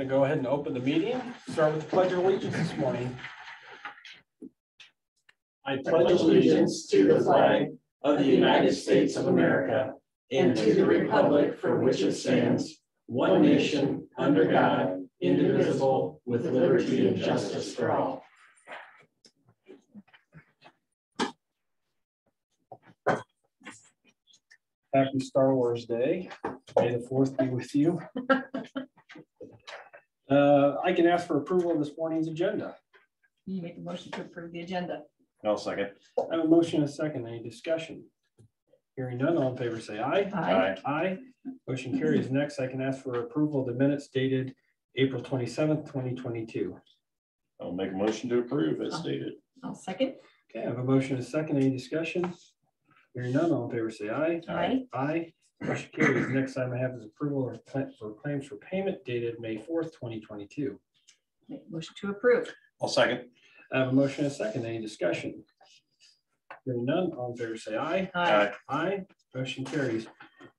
going to go ahead and open the meeting. Start with the Pledge of Allegiance this morning. I pledge allegiance to the flag of the United States of America and to the republic for which it stands, one nation, under God, indivisible, with liberty and justice for all. Happy Star Wars Day. May the 4th be with you. I can ask for approval of this morning's agenda. You make a motion to approve the agenda. I'll second. I have a motion and a second. Any discussion? Hearing none, all in favor say aye. Aye. Aye. Motion carries. Next, I can ask for approval of the minutes dated April 27th, 2022. I'll make a motion to approve as stated. I'll second. Okay, I have a motion and a second. Any discussion? Hearing none, all in favor say aye. Aye. Aye. Motion carries. Next item I have is approval for claims for payment dated May 4th, 2022. Make a motion to approve. I'll second. I have a motion and a second. Any discussion? Hearing none, all in favor say aye. Aye. Aye. Motion carries.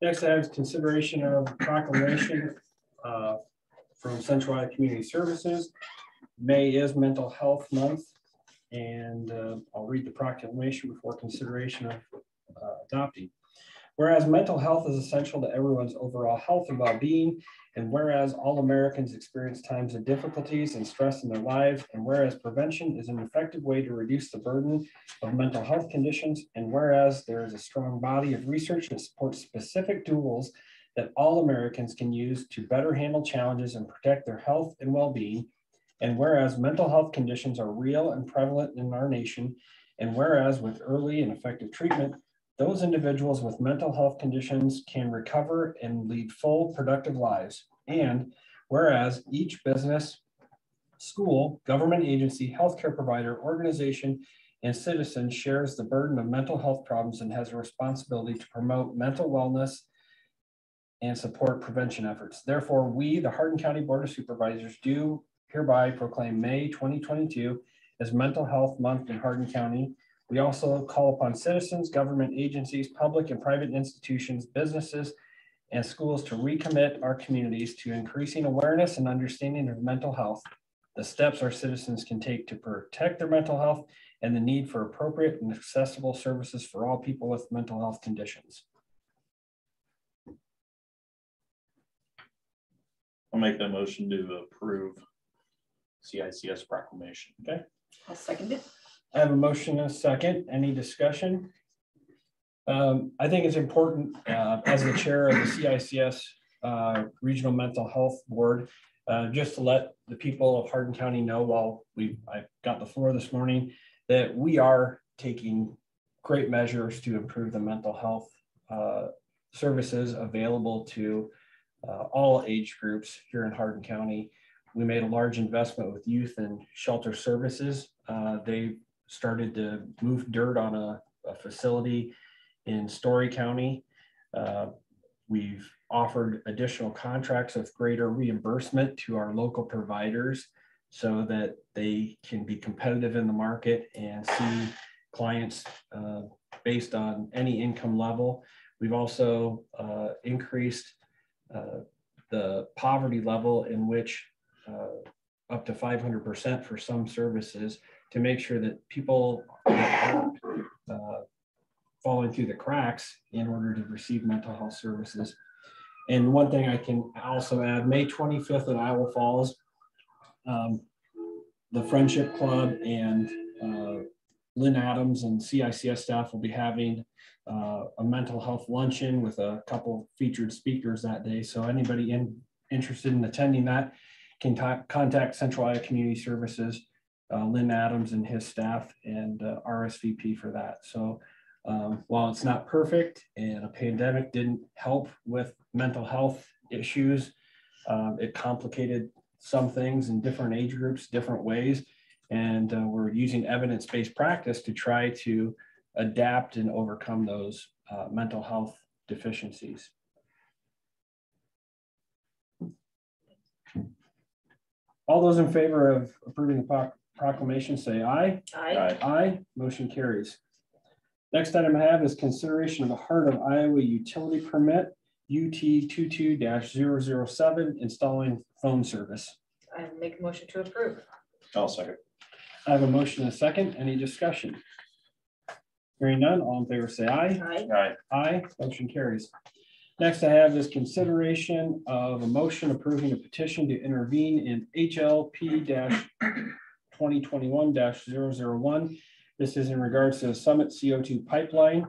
Next, I have consideration of proclamation from Central Iowa Community Services. May is Mental Health Month, and I'll read the proclamation before consideration of adopting. Whereas mental health is essential to everyone's overall health and well-being, and whereas all Americans experience times of difficulties and stress in their lives, and whereas prevention is an effective way to reduce the burden of mental health conditions, and whereas there is a strong body of research that supports specific tools that all Americans can use to better handle challenges and protect their health and well-being, and whereas mental health conditions are real and prevalent in our nation, and whereas with early and effective treatment, those individuals with mental health conditions can recover and lead full, productive lives. And whereas each business, school, government agency, healthcare provider, organization, and citizen shares the burden of mental health problems and has a responsibility to promote mental wellness and support prevention efforts. Therefore, we, the Hardin County Board of Supervisors, do hereby proclaim May 2022 as Mental Health Month in Hardin County. We also call upon citizens, government agencies, public and private institutions, businesses, and schools to recommit our communities to increasing awareness and understanding of mental health, the steps our citizens can take to protect their mental health, and the need for appropriate and accessible services for all people with mental health conditions. I'll make that motion to approve CICS proclamation. Okay. I'll second it. I have a motion and a second. Any discussion? I think it's important as the chair of the CICS Regional Mental Health Board, just to let the people of Hardin County know while I got the floor this morning that we are taking great measures to improve the mental health services available to all age groups here in Hardin County. We made a large investment with youth and shelter services. They started to move dirt on a facility in Story County. We've offered additional contracts with greater reimbursement to our local providers so that they can be competitive in the market and see clients based on any income level. We've also increased the poverty level in which up to 500% for some services to make sure that people aren't falling through the cracks in order to receive mental health services. And one thing I can also add, May 25th in Iowa Falls, the Friendship Club and Lynn Adams and CICS staff will be having a mental health luncheon with a couple featured speakers that day. So anybody interested in attending that can contact Central Iowa Community Services, Lynn Adams and his staff, and RSVP for that. So while it's not perfect and a pandemic didn't help with mental health issues, it complicated some things in different age groups, different ways. And we're using evidence-based practice to try to adapt and overcome those mental health deficiencies. All those in favor of approving the proclamation say aye. Aye. Aye. Motion carries. Next item I have is consideration of the Heart of Iowa utility permit UT 22-007, installing phone service. I make a motion to approve. I'll second. I have a motion and a second. Any discussion? Hearing none, all in favor say aye. Aye. Aye. Aye, motion carries. Next I have is consideration of a motion approving a petition to intervene in HLP 2021-001. This is in regards to the Summit CO2 pipeline.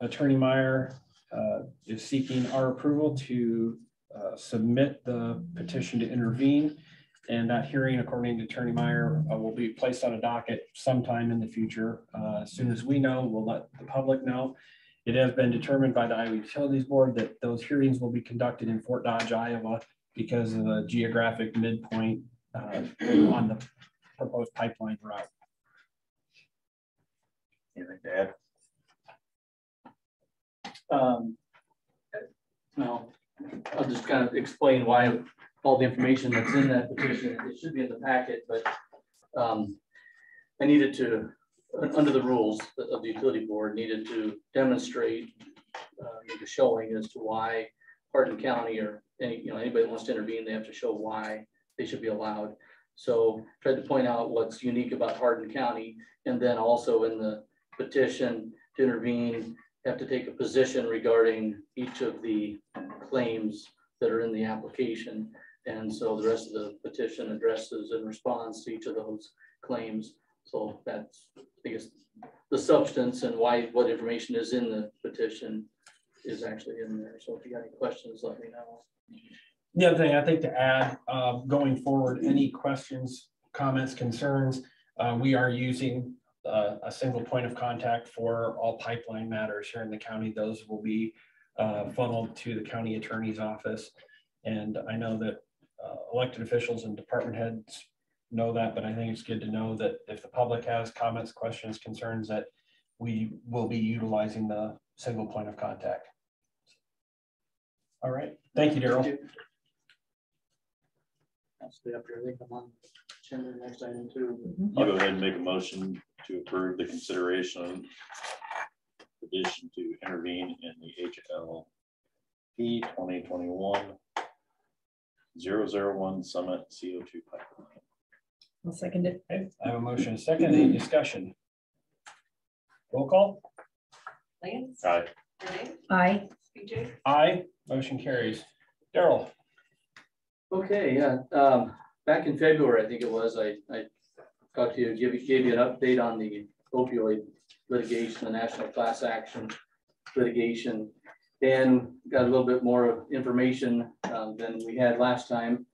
Attorney Meyer is seeking our approval to submit the petition to intervene. And that hearing, according to Attorney Meyer, will be placed on a docket sometime in the future. As soon as we know, we'll let the public know. It has been determined by the Iowa Utilities Board that those hearings will be conducted in Fort Dodge, Iowa, because of the geographic midpoint on the proposed pipeline route. Anything to add? No, I'll just kind of explain why all the information that's in that petition, it should be in the packet, but I needed to, under the rules of the utility board, needed to demonstrate, make a showing as to why Hardin County or anybody that wants to intervene, they have to show why they should be allowed. So tried to point out what's unique about Hardin County, and then also in the petition to intervene, have to take a position regarding each of the claims that are in the application. And so the rest of the petition addresses and responds to each of those claims. So that's, I guess, the substance and why what information is in the petition is actually in there. So if you got any questions, let me know. The other thing I think to add, going forward, any questions, comments, concerns, we are using a single point of contact for all pipeline matters here in the county. Those will be funneled to the county attorney's office. And I know that elected officials and department heads know that, but I think it's good to know that if the public has comments, questions, concerns, that we will be utilizing the single point of contact. All right. Thank you, Daryl. I'll stay up here. I think I'm on agenda next item too. I'll go ahead and make a motion to approve the consideration petition to intervene in the HLP 2021-001 Summit CO2 pipeline. I'll second it. Okay, I have a motion and a second. Any discussion? Roll call. Lance? Aye. Renee? Aye. BJ? Aye. Motion carries. Daryl. Okay, yeah. Back in February, I think it was, I talked to you, gave you an update on the opioid litigation, the national class action litigation, and got a little bit more information than we had last time.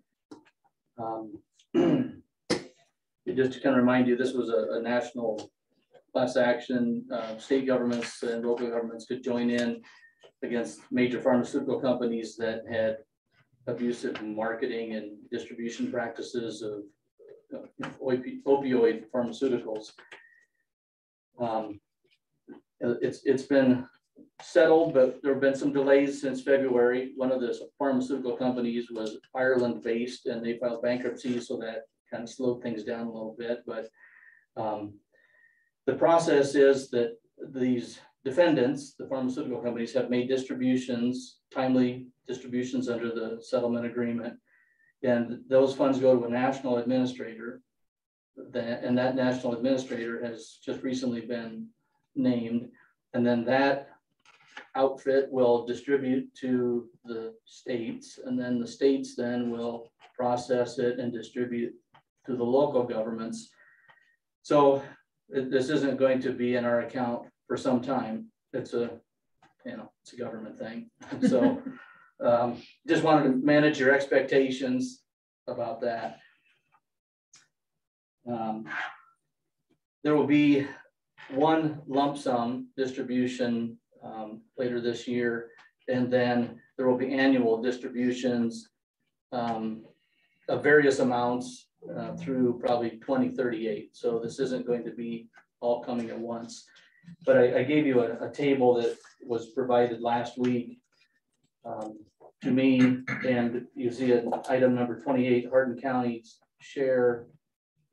Just to kind of remind you, this was a national class action. State governments and local governments could join in against major pharmaceutical companies that had abusive marketing and distribution practices of opioid pharmaceuticals. It's been settled, but there have been some delays since February. One of the pharmaceutical companies was Ireland based and they filed bankruptcy, so that kind of slowed things down a little bit. But the process is that these defendants, the pharmaceutical companies, have made distributions, timely distributions under the settlement agreement. And those funds go to a national administrator. And that national administrator has just recently been named. And then that outfit will distribute to the states. And then the states then will process it and distribute to the local governments. So this isn't going to be in our account for some time. It's a, it's a government thing. So just wanted to manage your expectations about that. There will be one lump sum distribution later this year, and then there will be annual distributions of various amounts through probably 2038. So this isn't going to be all coming at once. But I gave you a table that was provided last week to me, and you see it, item number 28, Hardin County's share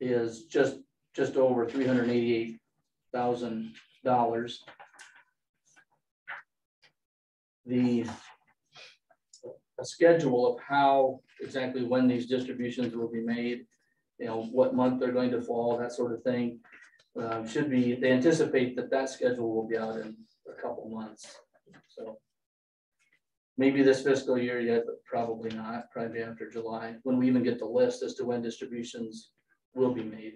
is just over $388,000. a schedule of how exactly when these distributions will be made, you know, what month they're going to fall, that sort of thing. Should be, they anticipate that schedule will be out in a couple months. So maybe this fiscal year yet, but probably not, probably after July, when we even get the list as to when distributions will be made.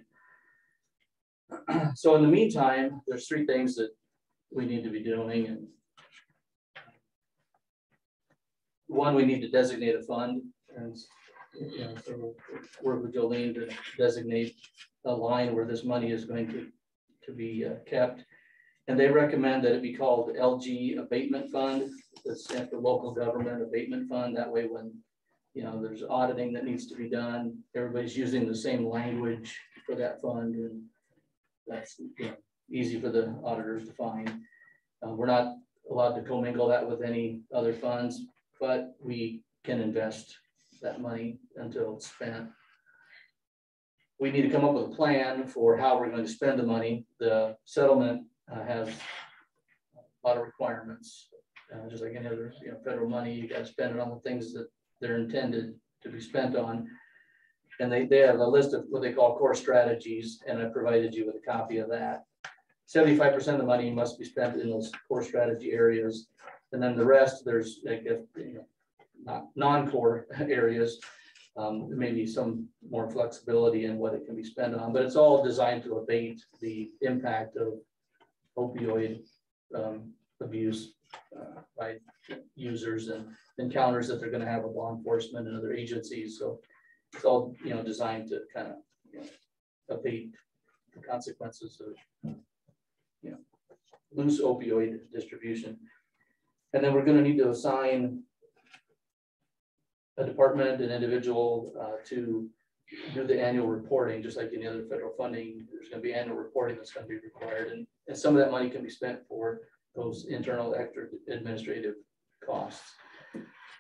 So in the meantime, there's 3 things that we need to be doing. And one, we need to designate a fund, and you know, so we'll work with Jolene to designate a line where this money is going to be kept. And they recommend that it be called LG Abatement Fund. That's stands for Local Government Abatement Fund. That way, when you know there's auditing that needs to be done, everybody's using the same language for that fund, and that's easy for the auditors to find. We're not allowed to commingle that with any other funds, but we can invest that money until it's spent. We need to come up with a plan for how we're going to spend the money. The settlement has a lot of requirements, just like any other federal money. You got to spend it on the things that they're intended to be spent on. And they have a list of what they call core strategies, and I provided you with a copy of that. 75% of the money must be spent in those core strategy areas, and then the rest, there's not non-core areas. Maybe some more flexibility in what it can be spent on, but it's all designed to abate the impact of opioid abuse by users and encounters that they're going to have with law enforcement and other agencies. So it's all designed to kind of abate the consequences of loose opioid distribution. And then we're going to need to assign a department, an individual to do the annual reporting, just like any other federal funding. There's going to be annual reporting that's going to be required, and some of that money can be spent for those internal extra administrative costs.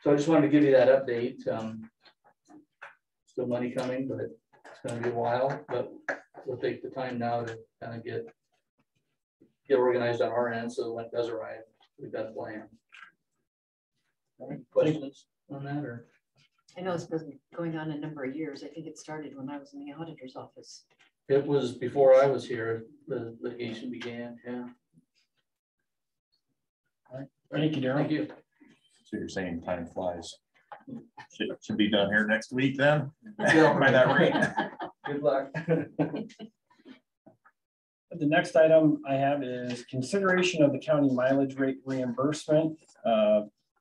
So I just wanted to give you that update. Still money coming, but it's going to be a while, but we'll take the time now to kind of get organized on our end, so when it does arrive, we've got a plan. Any questions on that? Or I know it's been going on a number of years. I think it started when I was in the auditor's office. it was before I was here, the litigation began. Yeah. All right. Thank you, Darryl. Thank you. So you're saying time flies. Should be done here next week then? Yeah. By that rate. Good luck. The next item I have is consideration of the county mileage rate reimbursement.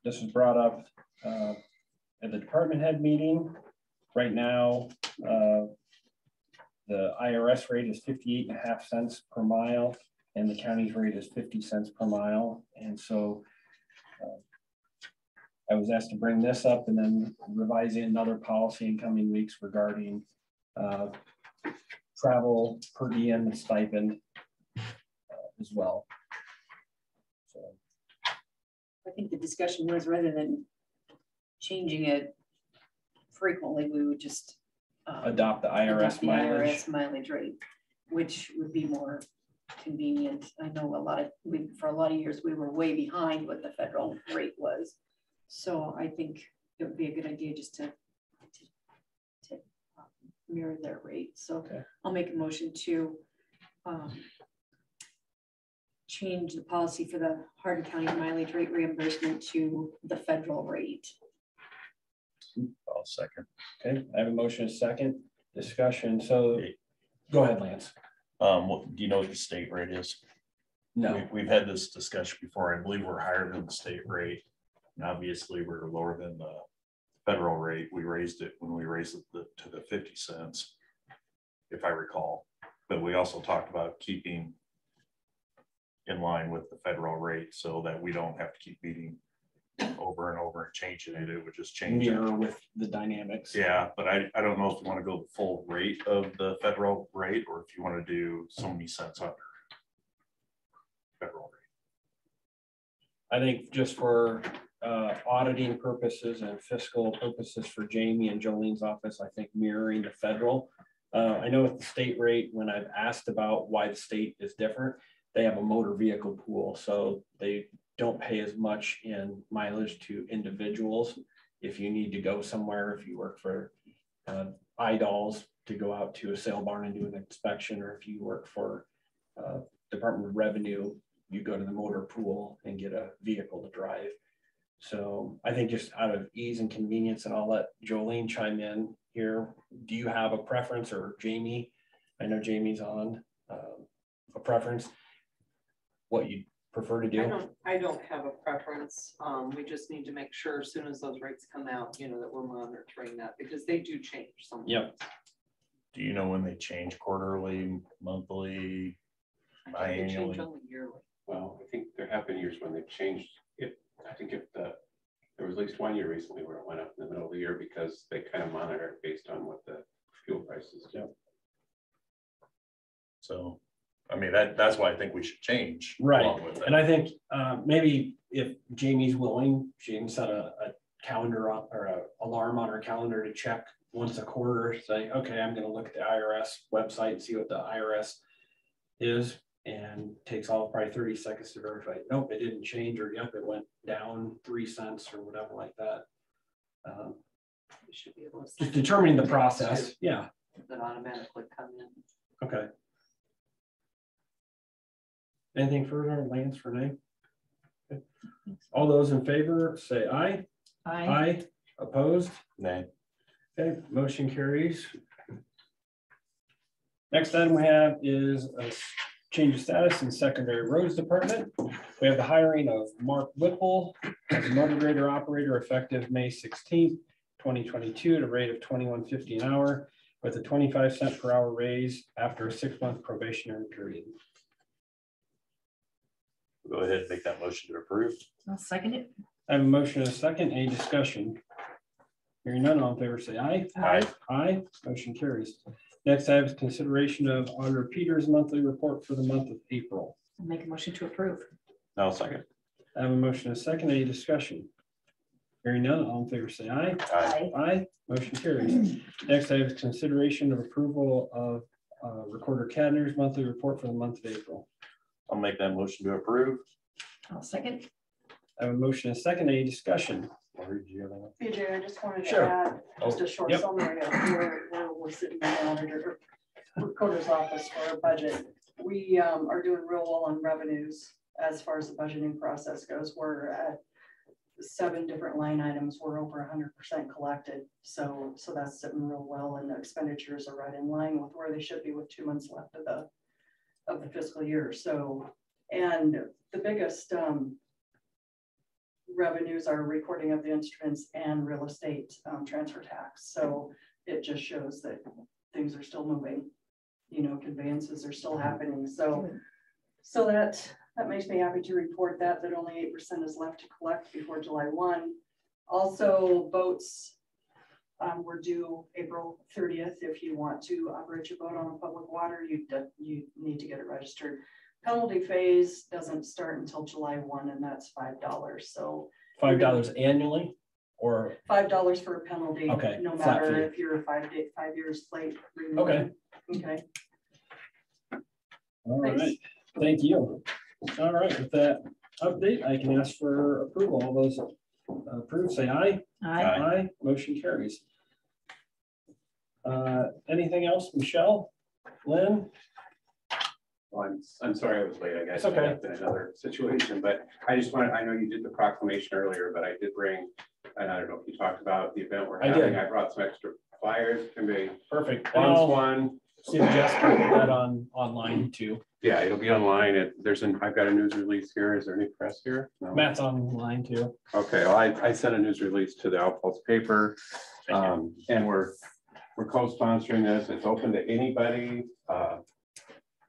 This was brought up at the department head meeting. Right now, the IRS rate is 58.5 cents per mile, and the county's rate is 50 cents per mile. And so I was asked to bring this up and then revising another policy in coming weeks regarding travel per diem and stipend as well. So I think the discussion was, rather than changing it frequently, we would just adopt the IRS mileage rate, which would be more convenient. I know for a lot of years we were way behind what the federal rate was, so I think it would be a good idea just to mirror their rate. So okay. I'll make a motion to change the policy for the Hardin County mileage rate reimbursement to the federal rate. I'll second. Okay, I have a motion, a second discussion. So go ahead, Lance. Do you know what the state rate is? No. We've had this discussion before. I believe we're higher than the state rate. And obviously, we're lower than the federal rate. We raised it when we raised it to the 50 cents, if I recall. But we also talked about keeping in line with the federal rate so that we don't have to keep beating over and over and changing it. It would just change mirror with the dynamics. Yeah, but I don't know if you want to go the full rate of the federal rate or if you want to do so many cents under federal rate. I think just for auditing purposes and fiscal purposes for Jamie and Jolene's office, I think mirroring the federal. I know with the state rate, when I've asked about why the state is different, they have a motor vehicle pool. So they don't pay as much in mileage to individuals. If you need to go somewhere, if you work for IDOLs to go out to a sale barn and do an inspection, or if you work for Department of Revenue, you go to the motor pool and get a vehicle to drive. So I think just out of ease and convenience, and I'll let Jolene chime in here. Do you have a preference, or Jamie? I know Jamie's on a preference. What you prefer to do? I don't have a preference. We just need to make sure as soon as those rates come out, you know, that we're monitoring that, because they do change sometimes. Yep. Do you know when they change, quarterly, monthly, I think they change biannually? only yearly. Well, I think there have been years when they've changed it. I think there was at least 1 year recently where it went up in the middle of the year because they kind of monitor it based on what the fuel prices do. So, I mean, that's why I think we should change. Right. along with that. And I think maybe if Jamie's willing, she can set a calendar on, or a alarm on her calendar to check once a quarter, say, okay, I'm going to look at the IRS website and see what the IRS is, and takes all probably 30 seconds to verify. Nope, it didn't change, or yep, it went down 3 cents or whatever like that. We should be able to Just determining the process. Yeah. that automatically come in. Okay. Anything further, Lance, Renee? Okay. All those in favor say aye. Aye. Opposed? Nay. Okay, motion carries. Next item we have is a change of status in secondary roads department. We have the hiring of Mark Whipple as a motor grader operator effective May 16th, 2022 at a rate of $21.50 an hour with a 25 cent per hour raise after a 6-month probationary period. Go ahead and make that motion to approve. I'll second it. I have a motion and a second. Any discussion? Hearing none, all in favor say aye. Aye. Aye. Motion carries. Next, I have consideration of Auditor Peters' monthly report for the month of April. I'll make a motion to approve. No, second. I have a motion and a second. Any discussion? Hearing none, all in favor say aye. Aye. Aye. Motion carries. Next, I have consideration of approval of Recorder Cadner's monthly report for the month of April. I'll make that motion to approve. I'll second. I have a motion and a second. Any discussion? Or do you have anything? BJ, I just wanted Sure. to add just a short Yep. summary of where we're sitting in the auditor recorder's office for our budget. We are doing real well on revenues as far as the budgeting process goes. We're at 7 different line items. We're over 100% collected. So that's sitting real well, and the expenditures are right in line with where they should be with 2 months left of the fiscal year. So, and the biggest revenues are recording of the instruments and real estate transfer tax. So it just shows that things are still moving, you know, conveyances are still happening. So that makes me happy to report that only 8% is left to collect before July 1. Also, boats were due April 30th. If you want to operate your boat on public water, you need to get it registered. Penalty phase doesn't start until July 1, and that's $5. So $5 annually, or $5 for a penalty. Okay, No flat matter fee. if you're 5 years late. okay. Okay. All Thanks. right. Thank you. All right, with that update, I can ask for approval. All those approved, say aye. Aye. Aye. Motion carries. Anything else, Michelle? Lynn? Well, I'm sorry I was late. I got It's okay. in another situation, but I just wanted, I know you did the proclamation earlier, but I did bring, and I don't know if you talked about the event we're I having. did. I brought some extra flyers. Can be Perfect. And once I'll one. see if Jess can put that online too. Yeah, it'll be online. I've got a news release here. Is there any press here? No. Matt's online too. Okay, well, I sent a news release to the Outpost paper, and we're co-sponsoring this. It's open to anybody.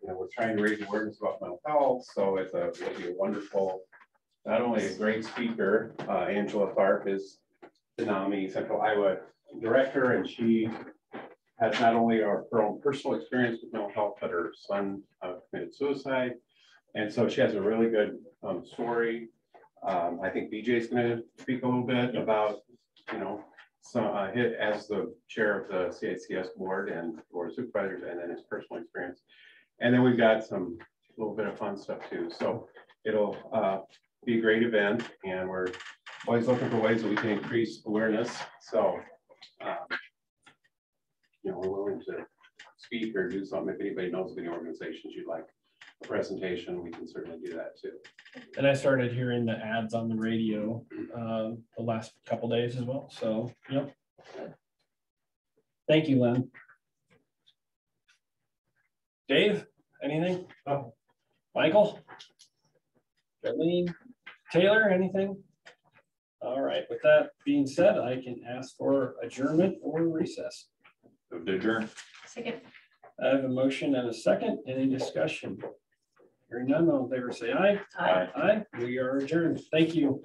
You know, we're trying to raise awareness about mental health, so it'll be a wonderful, not only a great speaker, Angela Tharp is the NAMI Central Iowa director, and she has not only her own personal experience with mental health, but her son committed suicide. And so she has a really good story. I think BJ is going to speak a little bit about, you know, as the chair of the CICS board and board of supervisors, and then his personal experience. And then we've got a little bit of fun stuff too. So it'll be a great event, and we're always looking for ways that we can increase awareness. So, we're willing to speak or do something. If anybody knows of any organizations you'd like a presentation, we can certainly do that too. And I started hearing the ads on the radio the last couple days as well. So, yep. Thank you, Lynn. Dave, anything? Oh. Michael? Darlene? Taylor, anything? All right, with that being said, I can ask for adjournment or recess. Move to adjourn. Second. I have a motion and a second. Any discussion? Hearing none, all in favor say aye. Aye. Aye. We are adjourned. Thank you.